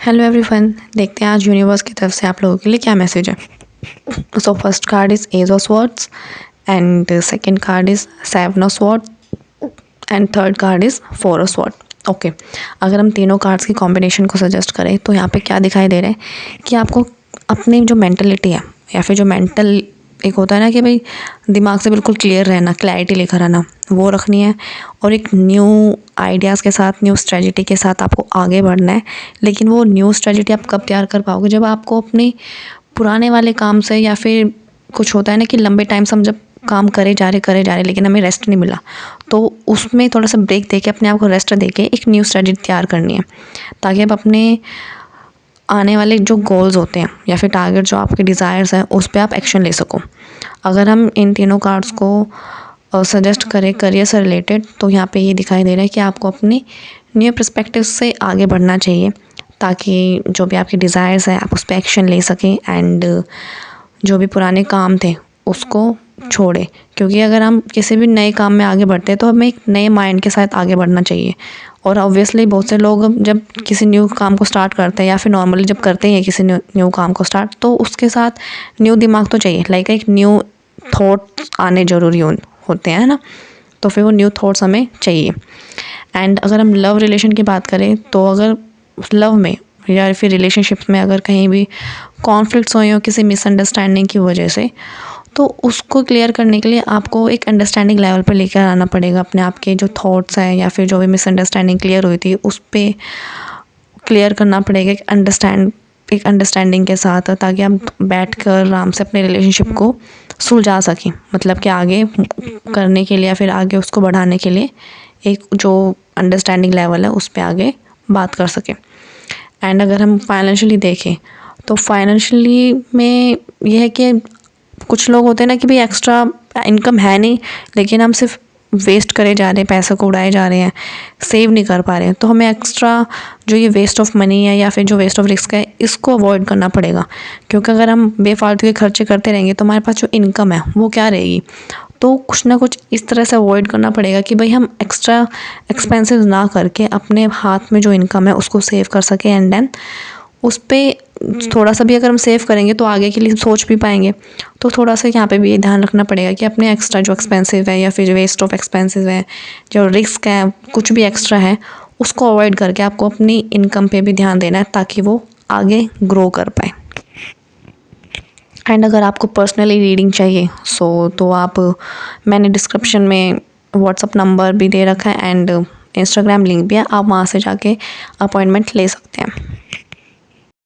Hello everyone, देखते हैं आज यूनिवर्स की तरफ से आप लोगों के लिए क्या मैसेज है। So first card is ace of swords and second card is seven of sword and third card is four of sword. Okay, अगर हम तीनों कार्ड्स की कॉम्बिनेशन को सजेस्ट करें तो यहाँ पे क्या दिखाई दे रहा है कि आपको अपनी जो मेंटलिटी है या फिर जो मेंटल एक होता है ना कि भाई दिमाग से बिल्कुल क्लियर रहना, क्लैरिटी लेकर आना, वो रखनी है और एक न्यू आइडियाज़ के साथ, न्यू स्ट्रेटजी के साथ आपको आगे बढ़ना है। लेकिन वो न्यू स्ट्रेटजी आप कब तैयार कर पाओगे? जब आपको अपने पुराने वाले काम से या फिर कुछ होता है ना कि लंबे टाइम से हम जब काम करे जा रहे लेकिन हमें रेस्ट नहीं मिला, तो उसमें थोड़ा सा ब्रेक देके अपने आप को रेस्ट देके एक न्यू स्ट्रेटजी तैयार करनी है ताकि आप अपने आने वाले जो गोल्स होते हैं या फिर टारगेट जो आपके डिज़ायर्स हैं उस पर आप एक्शन ले सको। अगर हम इन तीनों कार्ड्स को सजेस्ट करें करियर से रिलेटेड तो यहाँ पे ये दिखाई दे रहा है कि आपको अपने न्यू पर्सपेक्टिव से आगे बढ़ना चाहिए ताकि जो भी आपके डिज़ायर्स हैं आप उस पर एक्शन ले सकें एंड जो भी पुराने काम थे उसको छोड़े। क्योंकि अगर हम किसी भी नए काम में आगे बढ़ते हैं तो हमें एक नए माइंड के साथ आगे बढ़ना चाहिए। और ऑब्वियसली बहुत से लोग जब किसी न्यू काम को स्टार्ट करते हैं या फिर नॉर्मली जब करते हैं किसी न्यू काम को स्टार्ट, तो उसके साथ न्यू दिमाग तो चाहिए, लाइक एक न्यू थॉट्स आने ज़रूरी होते हैं ना, तो फिर वो न्यू थॉट्स हमें चाहिए। एंड अगर हम लव रिलेशन की बात करें तो अगर लव में या फिर रिलेशनशिप्स में अगर कहीं भी कॉन्फ्लिक्ट्स हुए हो किसी मिसअंडरस्टैंडिंग की वजह से, तो उसको क्लियर करने के लिए आपको एक अंडरस्टैंडिंग लेवल पर लेकर आना पड़ेगा। अपने आप के जो थॉट्स हैं या फिर जो भी मिसअंडरस्टैंडिंग क्लियर हुई थी उस पर क्लियर करना पड़ेगा एक अंडरस्टैंडिंग के साथ, ताकि आप बैठ कर आराम से अपने रिलेशनशिप को सुलझा सकें। मतलब कि आगे करने के लिए या फिर आगे उसको बढ़ाने के लिए एक जो अंडरस्टैंडिंग लेवल है उस पर आगे बात कर सकें। एंड अगर हम फाइनेंशियली देखें तो फाइनेंशियली में यह है कि कुछ लोग होते हैं ना कि भाई एक्स्ट्रा इनकम है नहीं लेकिन हम सिर्फ वेस्ट करे जा रहे हैं, पैसे को उड़ाए जा रहे हैं, सेव नहीं कर पा रहे हैं, तो हमें एक्स्ट्रा जो ये वेस्ट ऑफ मनी है या फिर जो वेस्ट ऑफ रिस्क है इसको अवॉइड करना पड़ेगा। क्योंकि अगर हम बेफालतू के खर्चे करते रहेंगे तो हमारे पास जो इनकम है वो क्या रहेगी। तो कुछ ना कुछ इस तरह से अवॉइड करना पड़ेगा कि भाई हम एक्स्ट्रा एक्सपेंसेस ना करके अपने हाथ में जो इनकम है उसको सेव कर सकें एंड देन उस पर थोड़ा सा भी अगर हम सेव करेंगे तो आगे के लिए सोच भी पाएंगे। तो थोड़ा सा यहाँ पे भी ये ध्यान रखना पड़ेगा कि अपने एक्स्ट्रा जो एक्सपेंसिव है या फिर वेस्ट ऑफ एक्सपेंसिव है, जो रिस्क है, कुछ भी एक्स्ट्रा है उसको अवॉइड करके आपको अपनी इनकम पे भी ध्यान देना है ताकि वो आगे ग्रो कर पाए। एंड अगर आपको पर्सनली रीडिंग चाहिए तो मैंने डिस्क्रिप्शन में व्हाट्सअप नंबर भी दे रखा है एंड इंस्टाग्राम लिंक भी है, आप वहाँ से जाके अपॉइंटमेंट ले सकते हैं।